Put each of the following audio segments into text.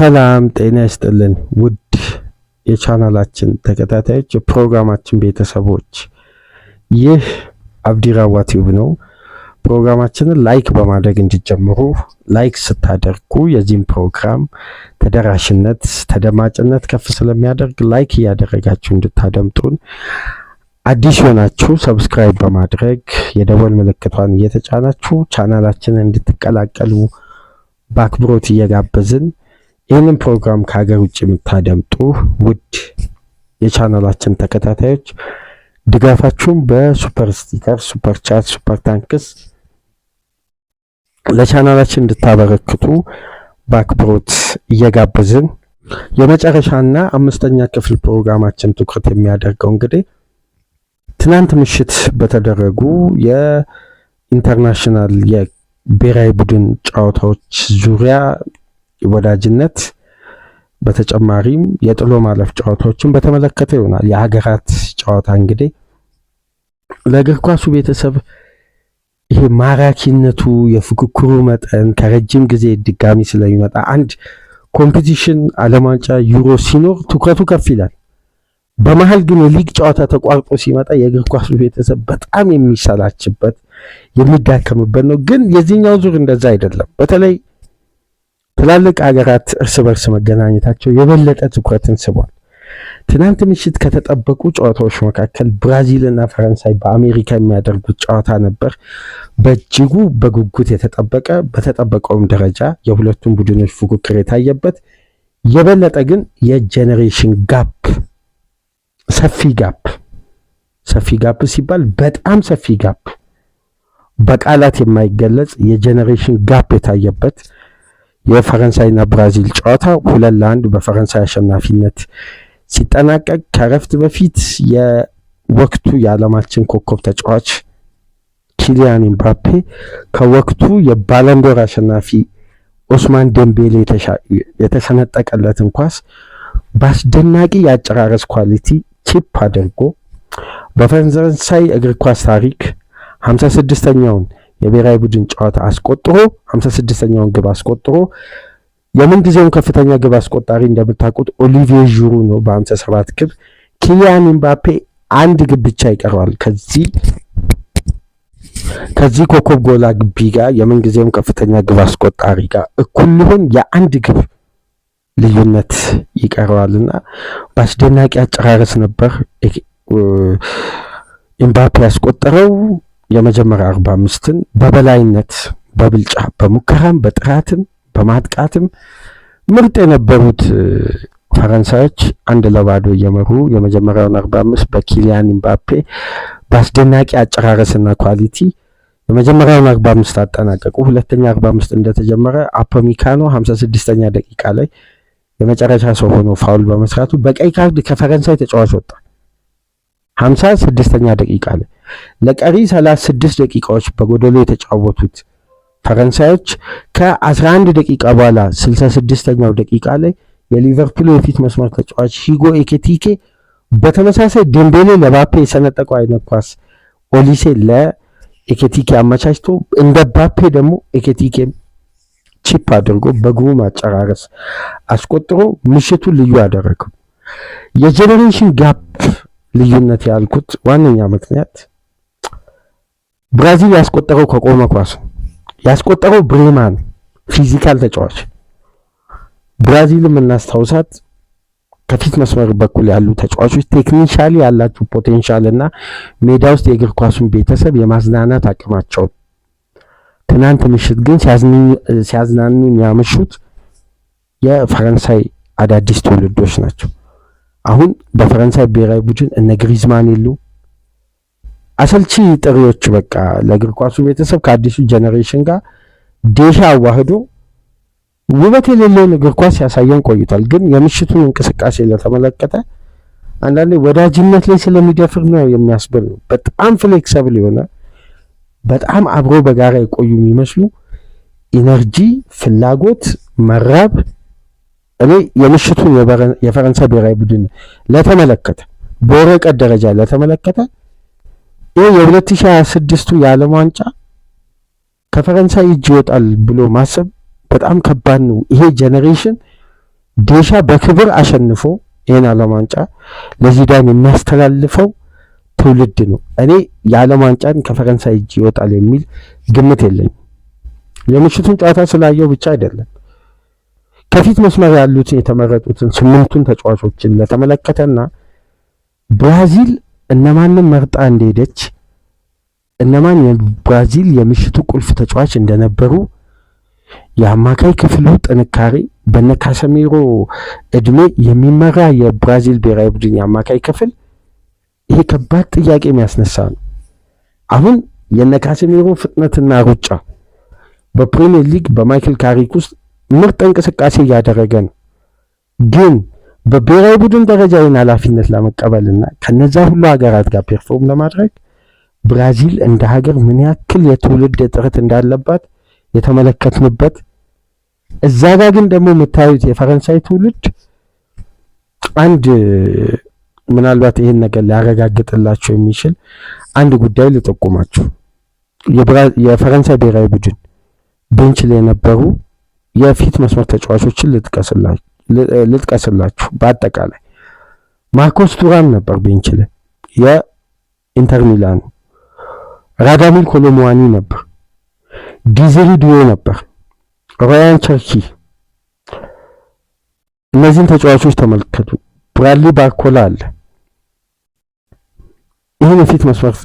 ሰላም ጤና ይስጥልን ውድ የቻናላችን ተከታታዮች የፕሮግራማችን ቤተሰቦች፣ ይህ አብዲራዋ ቲዩብ ነው። ፕሮግራማችንን ላይክ በማድረግ እንዲጀምሩ። ላይክ ስታደርጉ የዚህን ፕሮግራም ተደራሽነት ተደማጭነት ከፍ ስለሚያደርግ ላይክ እያደረጋችሁ እንድታደምጡን፣ አዲስ የሆናችሁ ሰብስክራይብ በማድረግ የደወል ምልክቷን እየተጫናችሁ ቻናላችንን እንድትቀላቀሉ በአክብሮት እየጋበዝን ይህንን ፕሮግራም ከሀገር ውጭ የምታደምጡ ውድ የቻናላችን ተከታታዮች ድጋፋችሁን በሱፐር ስቲከር፣ ሱፐር ቻት፣ ሱፐር ታንክስ ለቻናላችን እንድታበረክቱ በአክብሮት እየጋበዝን የመጨረሻና አምስተኛ ክፍል ፕሮግራማችን ትኩረት የሚያደርገው እንግዲህ ትናንት ምሽት በተደረጉ የኢንተርናሽናል የብሔራዊ ቡድን ጨዋታዎች ዙሪያ ወዳጅነት በተጨማሪም የጥሎ ማለፍ ጨዋታዎችን በተመለከተ ይሆናል። የሀገራት ጨዋታ እንግዲህ ለእግር ኳሱ ቤተሰብ ይሄ ማራኪነቱ የፉክክሩ መጠን ከረጅም ጊዜ ድጋሚ ስለሚመጣ አንድ ኮምፒቲሽን ዓለም ዋንጫ ዩሮ ሲኖር ትኩረቱ ከፍ ይላል። በመሀል ግን የሊግ ጨዋታ ተቋርጦ ሲመጣ የእግር ኳሱ ቤተሰብ በጣም የሚሰላችበት የሚዳከምበት ነው። ግን የዚህኛው ዙር እንደዛ አይደለም። በተለይ ትላልቅ ሀገራት እርስ በርስ መገናኘታቸው የበለጠ ትኩረትን ስቧል። ትናንት ምሽት ከተጠበቁ ጨዋታዎች መካከል ብራዚል እና ፈረንሳይ በአሜሪካ የሚያደርጉት ጨዋታ ነበር። በእጅጉ በጉጉት የተጠበቀ በተጠበቀውም ደረጃ የሁለቱም ቡድኖች ፉክክር የታየበት የበለጠ ግን የጄኔሬሽን ጋፕ ሰፊ ጋፕ ሲባል በጣም ሰፊ ጋፕ በቃላት የማይገለጽ የጄኔሬሽን ጋፕ የታየበት የፈረንሳይና ብራዚል ጨዋታ 2-1 በፈረንሳይ አሸናፊነት ሲጠናቀቅ ከረፍት በፊት የወቅቱ የዓለማችን ኮከብ ተጫዋች ኪሊያን ኤምባፔ ከወቅቱ የባለንዶር አሸናፊ ኦስማን ዴምቤሌ የተሰነጠቀለትን ኳስ በአስደናቂ የአጨራረስ ኳሊቲ ቺፕ አድርጎ በፈረንሳይ እግር ኳስ ታሪክ 56ኛውን የብሔራዊ ቡድን ጨዋታ አስቆጥሮ 56ኛውን ግብ አስቆጥሮ የምን ጊዜውን ከፍተኛ ግብ አስቆጣሪ እንደምታውቁት ኦሊቪዬ ዡሩ ነው በ57 ግብ። ኪሊያን ኤምባፔ አንድ ግብ ብቻ ይቀረዋል ከዚህ ኮከብ ጎል አግቢ ጋር የምን ጊዜውን ከፍተኛ ግብ አስቆጣሪ ጋር እኩል ሊሆን የአንድ ግብ ልዩነት ይቀረዋልና በአስደናቂ አጨራረስ ነበር ኤምባፔ ያስቆጠረው። የመጀመሪያ 45ን በበላይነት በብልጫ በሙከራም በጥራትም በማጥቃትም ምርጥ የነበሩት ፈረንሳዮች 1-0 እየመሩ የመጀመሪያውን 45 በኪሊያን ኤምባፔ በአስደናቂ አጨራረስና ኳሊቲ የመጀመሪያውን 45 አጠናቀቁ። ሁለተኛ 45 እንደተጀመረ አፖሚካኖ 56ኛ ደቂቃ ላይ የመጨረሻ ሰው ሆኖ ፋውል በመስራቱ በቀይ ካርድ ከፈረንሳይ ተጫዋች ወጣ። 56ኛ ደቂቃ ላይ ለቀሪ 36 ደቂቃዎች በጎደሎ የተጫወቱት ፈረንሳዮች ከ11 ደቂቃ በኋላ 66ኛው ደቂቃ ላይ የሊቨርፑል የፊት መስመር ተጫዋች ሂጎ ኤኬቲኬ በተመሳሳይ ዴምቤሌ ለባፔ የሰነጠቀው አይነት ኳስ ኦሊሴ ለኤኬቲኬ አመቻችቶ እንደ ባፔ ደግሞ ኤኬቲኬም ቺፕ አድርጎ በግሩ ማጨራረስ አስቆጥሮ ምሽቱን ልዩ አደረገው። የጄኔሬሽን ጋፕ ልዩነት ያልኩት ዋነኛ ምክንያት ብራዚል ያስቆጠረው ከቆመ ኳስ ያስቆጠረው ብሬማን ፊዚካል ተጫዋች። ብራዚልም እናስታውሳት ከፊት መስመር በኩል ያሉ ተጫዋቾች ቴክኒሻሊ ያላቸው ፖቴንሻል እና ሜዳ ውስጥ የእግር ኳሱን ቤተሰብ የማዝናናት አቅማቸው ትናንት ምሽት ግን ሲያዝናኑ ያመሹት የፈረንሳይ አዳዲስ ትውልዶች ናቸው። አሁን በፈረንሳይ ብሔራዊ ቡድን እነ ግሪዝማን የሉ አሰልቺ ጥሪዎች በቃ ለእግር ኳሱ ቤተሰብ ከአዲሱ ጄኔሬሽን ጋር ዴሻ አዋህዶ ውበት የሌለውን እግር ኳስ ያሳየን ቆይቷል። ግን የምሽቱን እንቅስቃሴ ለተመለከተ አንዳንዴ ወዳጅነት ላይ ስለሚደፍር ነው የሚያስብል ነው። በጣም ፍሌክሲብል የሆነ በጣም አብሮ በጋራ የቆዩ የሚመስሉ ኢነርጂ፣ ፍላጎት፣ መራብ እኔ የምሽቱን የፈረንሳይ ብሔራዊ ቡድን ለተመለከተ በወረቀት ደረጃ ለተመለከተ ይሄ የ2026ቱ የዓለም ዋንጫ ከፈረንሳይ እጅ ይወጣል ብሎ ማሰብ በጣም ከባድ ነው። ይሄ ጄኔሬሽን ዴሻ በክብር አሸንፎ ይሄን ዓለም ዋንጫ ለዚዳን የሚያስተላልፈው ትውልድ ነው። እኔ የዓለም ዋንጫን ከፈረንሳይ እጅ ይወጣል የሚል ግምት የለኝም። የምሽቱን ጨዋታ ስላየው ብቻ አይደለም፣ ከፊት መስመር ያሉትን የተመረጡትን 8ቱን ተጫዋቾችን ለተመለከተና ብራዚል እነማንን መርጣ እንደሄደች እነማን የብራዚል የምሽቱ ቁልፍ ተጫዋች እንደነበሩ የአማካይ ክፍሉ ጥንካሬ በነ ካሰሚሮ እድሜ የሚመራ የብራዚል ብሔራዊ ቡድን የአማካይ ክፍል ይሄ ከባድ ጥያቄ የሚያስነሳ ነው። አሁን የነ ካሰሚሮ ፍጥነትና ሩጫ በፕሪሚየር ሊግ በማይክል ካሪክ ውስጥ ምርጥ እንቅስቃሴ እያደረገ ነው። ግን በብሔራዊ ቡድን ደረጃ ይህን ኃላፊነት ለመቀበልና ከነዛ ሁሉ ሀገራት ጋር ፐርፎርም ለማድረግ ብራዚል እንደ ሀገር ምን ያክል የትውልድ እጥረት እንዳለባት የተመለከትንበት፣ እዛ ጋር ግን ደግሞ የምታዩት የፈረንሳይ ትውልድ አንድ ምናልባት ይሄን ነገር ሊያረጋግጥላቸው የሚችል አንድ ጉዳይ ልጠቁማችሁ። የፈረንሳይ ብሔራዊ ቡድን ቤንች ላይ የነበሩ የፊት መስመር ተጫዋቾችን ልጥቀስላችሁ። በአጠቃላይ ማርኮስ ቱራም ነበር ቤንች ላይ የኢንተር ሚላኑ፣ ራዳሚል ኮሎሙዋኒ ነበር፣ ዲዜሪ ዱዌ ነበር፣ ራያን ቸርኪ። እነዚህን ተጫዋቾች ተመልከቱ። ብራድሊ ባርኮላ አለ። ይህን የፊት መስመር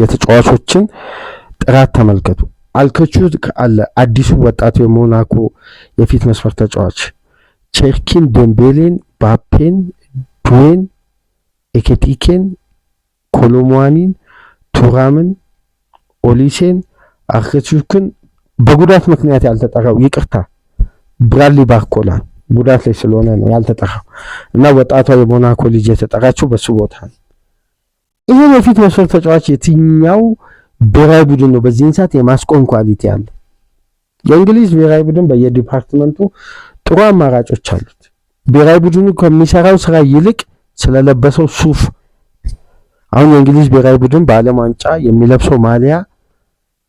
የተጫዋቾችን ጥራት ተመልከቱ። አልከቹድ አለ፣ አዲሱ ወጣቱ የሞናኮ የፊት መስመር ተጫዋች፣ ቸርኪን፣ ደምቤሌን፣ ባፔን፣ ዱዌን፣ ኤኬቲኬን፣ ኮሎሙዋኒን፣ ቱራምን፣ ኦሊሴን፣ አርከቹክን በጉዳት ምክንያት ያልተጠራው ይቅርታ፣ ብራድሊ ባርኮላ ጉዳት ላይ ስለሆነ ነው ያልተጠራው እና ወጣቷ የሞናኮ ልጅ የተጠራችው በሱ ቦታ ነው። ይሄ የፊት መስመር ተጫዋች የትኛው ብሔራዊ ቡድን ነው በዚህን ሰዓት የማስቆም ኳሊቲ ያለ? የእንግሊዝ ብሔራዊ ቡድን በየዲፓርትመንቱ ጥሩ አማራጮች አሉት። ብሔራዊ ቡድኑ ከሚሰራው ስራ ይልቅ ስለለበሰው ሱፍ፣ አሁን የእንግሊዝ ብሔራዊ ቡድን በዓለም ዋንጫ የሚለብሰው ማሊያ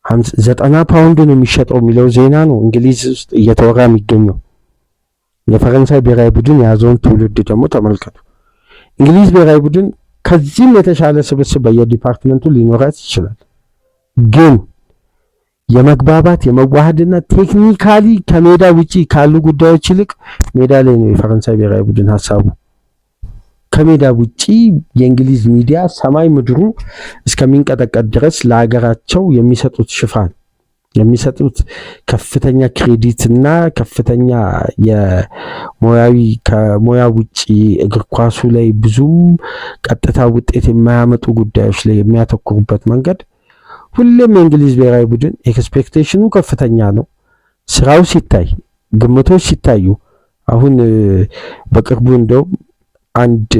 90 ፓውንድ ነው የሚሸጠው የሚለው ዜና ነው እንግሊዝ ውስጥ እየተወራ የሚገኘው። የፈረንሳይ ብሔራዊ ቡድን የያዘውን ትውልድ ደግሞ ተመልከቱ። እንግሊዝ ብሔራዊ ቡድን ከዚህም የተሻለ ስብስብ በየዲፓርትመንቱ ሊኖራት ይችላል፣ ግን የመግባባት የመዋሃድና ቴክኒካሊ ከሜዳ ውጪ ካሉ ጉዳዮች ይልቅ ሜዳ ላይ ነው የፈረንሳይ ብሔራዊ ቡድን ሀሳቡ። ከሜዳ ውጪ የእንግሊዝ ሚዲያ ሰማይ ምድሩ እስከሚንቀጠቀጥ ድረስ ለሀገራቸው የሚሰጡት ሽፋን የሚሰጡት ከፍተኛ ክሬዲት እና ከፍተኛ የሙያዊ ከሙያ ውጪ እግር ኳሱ ላይ ብዙም ቀጥታ ውጤት የማያመጡ ጉዳዮች ላይ የሚያተኩሩበት መንገድ ሁሌም የእንግሊዝ ብሔራዊ ቡድን ኤክስፔክቴሽኑ ከፍተኛ ነው። ስራው ሲታይ፣ ግምቶች ሲታዩ አሁን በቅርቡ እንደውም አንድ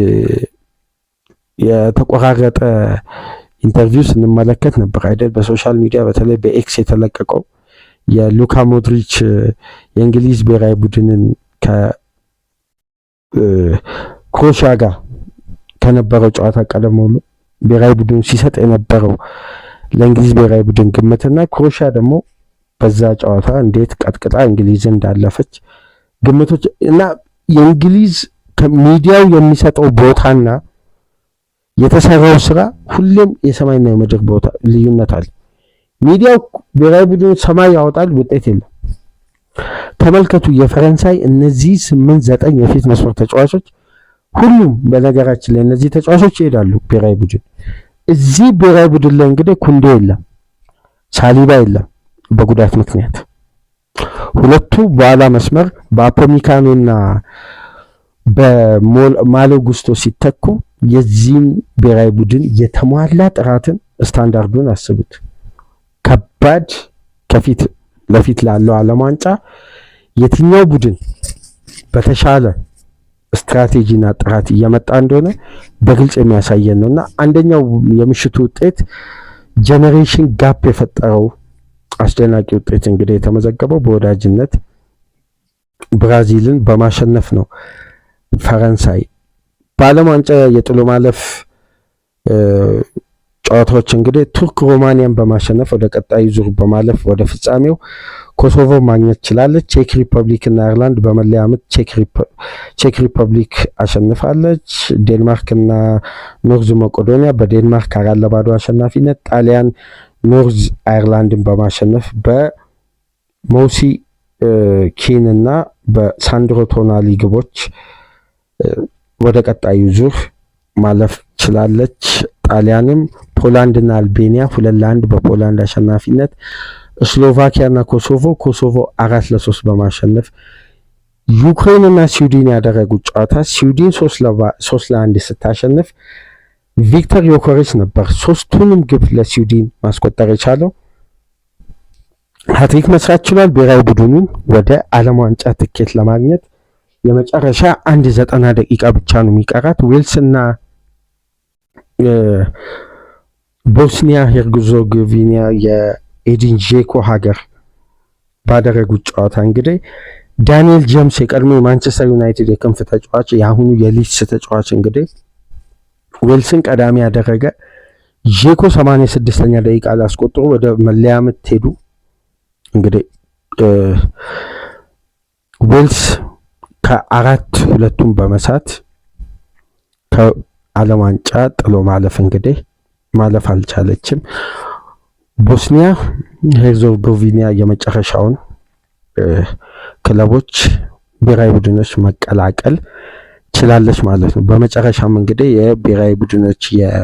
የተቆራረጠ ኢንተርቪው ስንመለከት ነበር አይደል? በሶሻል ሚዲያ በተለይ በኤክስ የተለቀቀው የሉካ ሞድሪች የእንግሊዝ ብሔራዊ ቡድንን ከክሮሺያ ጋር ከነበረው ጨዋታ ቀደም ብሎ ብሔራዊ ቡድኑ ሲሰጥ የነበረው ለእንግሊዝ ብሔራዊ ቡድን ግምትና ክሮሺያ ደግሞ በዛ ጨዋታ እንዴት ቀጥቅጣ እንግሊዝን እንዳለፈች ግምቶች እና የእንግሊዝ ሚዲያው የሚሰጠው ቦታና የተሰራው ስራ ሁሌም የሰማይና የምድር ቦታ ልዩነት አለ። ሚዲያው ብሔራዊ ቡድኑ ሰማይ ያወጣል፣ ውጤት የለም። ተመልከቱ የፈረንሳይ እነዚህ 8-9 የፊት መስመር ተጫዋቾች ሁሉም በነገራችን ላይ እነዚህ ተጫዋቾች ይሄዳሉ ብሔራዊ ቡድን። እዚህ ብሔራዊ ቡድን ላይ እንግዲህ ኩንዴ የለም፣ ሳሊባ የለም በጉዳት ምክንያት። ሁለቱ በኋላ መስመር በአፖሚካኖና በማሎ ጉስቶ ሲተኩ የዚህን ብሔራዊ ቡድን የተሟላ ጥራትን ስታንዳርዱን አስቡት። ከባድ ከፊት ለፊት ላለው ዓለም ዋንጫ የትኛው ቡድን በተሻለ ስትራቴጂና ጥራት እየመጣ እንደሆነ በግልጽ የሚያሳየን ነውና አንደኛው የምሽቱ ውጤት ጄኔሬሽን ጋፕ የፈጠረው አስደናቂ ውጤት እንግዲህ የተመዘገበው በወዳጅነት ብራዚልን በማሸነፍ ነው። ፈረንሳይ በዓለም ዋንጫ የጥሎ ማለፍ ጨዋታዎች እንግዲህ ቱርክ ሮማኒያን በማሸነፍ ወደ ቀጣዩ ዙር በማለፍ ወደ ፍጻሜው፣ ኮሶቮ ማግኘት ችላለች። ቼክ ሪፐብሊክ እና አየርላንድ በመለያ ምት ቼክ ሪፐብሊክ አሸንፋለች። ዴንማርክ እና ኖርዝ መቄዶኒያ በዴንማርክ 4-0 አሸናፊነት፣ ጣሊያን ኖርዝ አየርላንድን በማሸነፍ በሞሲ ኪን እና በሳንድሮ ቶናሊ ግቦች ወደ ቀጣዩ ዙር ማለፍ ችላለች። ጣሊያንም ፖላንድ እና አልቤኒያ 2-1 በፖላንድ አሸናፊነት፣ ስሎቫኪያ እና ኮሶቮ 4-3 በማሸነፍ፣ ዩክሬን እና ስዊድን ያደረጉት ጨዋታ ስዊድን 3-1 ስታሸንፍ ቪክተር ዮከሬስ ነበር ሶስቱንም ግብ ለስዊድን ማስቆጠር የቻለው። ሃትሪክ መስራት ችሏል። ብሔራዊ ቡድኑን ወደ ዓለም ዋንጫ ትኬት ለማግኘት የመጨረሻ 90 ደቂቃ ብቻ ነው የሚቀራት። ዌልስ እና ቦስኒያ ሄርዞጎቪና የኤዲን ዤኮ ሀገር ባደረጉት ጨዋታ እንግዲህ ዳንኤል ጄምስ የቀድሞ የማንቸስተር ዩናይትድ የክንፍ ተጫዋች የአሁኑ የሊድስ ተጫዋች እንግዲህ ዌልስን ቀዳሚ ያደረገ። ዤኮ 86ኛ ደቂቃ ላይ አስቆጥሮ ወደ መለያ ምት ሄዱ። እንግዲህ ዌልስ ከ4-2 በመሳት ከዓለም ዋንጫ ጥሎ ማለፍ እንግዲህ ማለፍ አልቻለችም። ቦስኒያ ሄርዞጎቪና የመጨረሻውን ክለቦች ብሔራዊ ቡድኖች መቀላቀል ችላለች ማለት ነው። በመጨረሻም እንግዲህ የብሔራዊ ቡድኖች የእርስ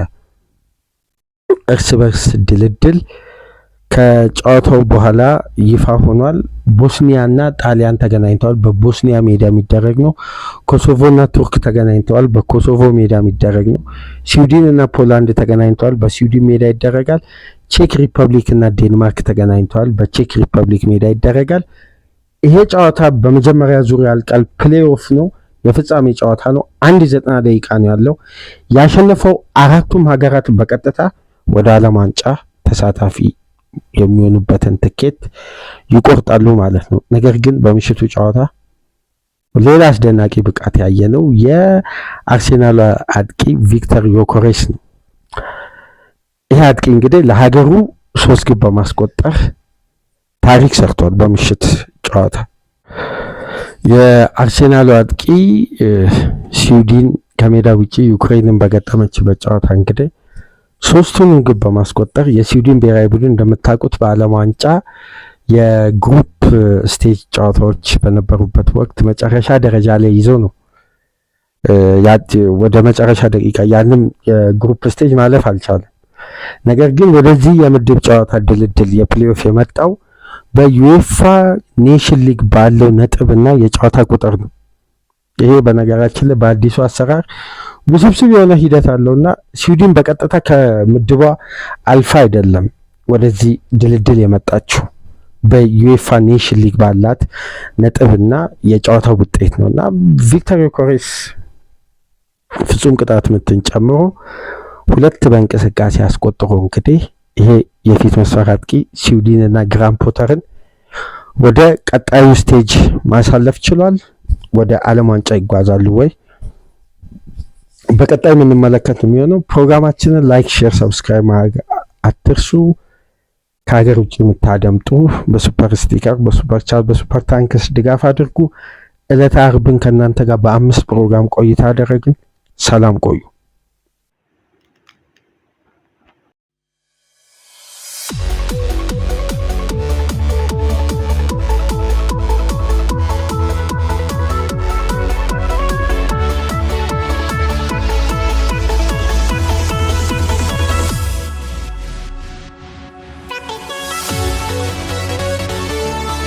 በርስ ድልድል ከጨዋታው በኋላ ይፋ ሆኗል። ቦስኒያ እና ጣሊያን ተገናኝተዋል። በቦስኒያ ሜዳ የሚደረግ ነው። ኮሶቮ እና ቱርክ ተገናኝተዋል። በኮሶቮ ሜዳ የሚደረግ ነው። ስዊድን እና ፖላንድ ተገናኝተዋል። በስዊድን ሜዳ ይደረጋል። ቼክ ሪፐብሊክ እና ዴንማርክ ተገናኝተዋል። በቼክ ሪፐብሊክ ሜዳ ይደረጋል። ይሄ ጨዋታ በመጀመሪያ ዙር ያልቃል። ፕሌይኦፍ ነው፣ የፍጻሜ ጨዋታ ነው። 90 ደቂቃ ነው ያለው። ያሸነፈው አራቱም ሀገራት በቀጥታ ወደ ዓለም ዋንጫ ተሳታፊ የሚሆኑበትን ትኬት ይቆርጣሉ ማለት ነው። ነገር ግን በምሽቱ ጨዋታ ሌላ አስደናቂ ብቃት ያየነው የአርሴናል አጥቂ ቪክተር ዮከሬስ ነው። ይህ አጥቂ እንግዲህ ለሀገሩ 3 ግብ በማስቆጠር ታሪክ ሰርቷል። በምሽት ጨዋታ የአርሴናል አጥቂ ስዊድን ከሜዳ ውጪ ዩክሬንን በገጠመችበት ጨዋታ እንግዲህ 3ቱንም ግብ በማስቆጠር የስዊድን ብሔራዊ ቡድን እንደምታውቁት በዓለም ዋንጫ የግሩፕ ስቴጅ ጨዋታዎች በነበሩበት ወቅት መጨረሻ ደረጃ ላይ ይዞ ነው ወደ መጨረሻ ደቂቃ ያንም የግሩፕ ስቴጅ ማለፍ አልቻለም። ነገር ግን ወደዚህ የምድብ ጨዋታ ድልድል የፕሌኦፍ የመጣው በዩኤፋ ኔሽን ሊግ ባለው ነጥብና የጨዋታ ቁጥር ነው። ይሄ በነገራችን ላይ በአዲሱ አሰራር ውስብስብ የሆነ ሂደት አለውና ስዊድን በቀጥታ ከምድቧ አልፋ አይደለም ወደዚህ ድልድል የመጣችው በዩኤፋ ኔሽን ሊግ ባላት ነጥብና የጨዋታ ውጤት ነውና ቪክተር ዮከሬስ ፍጹም ቅጣት ምትን ጨምሮ 2 በእንቅስቃሴ አስቆጥሮ እንግዲህ ይሄ የፊት መስመር አጥቂ ስዊድን እና ግራን ፖተርን ወደ ቀጣዩ ስቴጅ ማሳለፍ ችሏል። ወደ ዓለም ዋንጫ ይጓዛሉ ወይ? በቀጣይ የምንመለከት የሚሆነው። ፕሮግራማችንን ላይክ፣ ሼር፣ ሰብስክራይብ ማድረግ አትርሱ። ከሀገር ውጭ የምታደምጡ በሱፐር ስቲከር፣ በሱፐር ቻት፣ በሱፐር ታንክስ ድጋፍ አድርጉ። ዕለተ ዓርብን ከእናንተ ጋር በ5 ፕሮግራም ቆይታ አደረግን። ሰላም ቆዩ።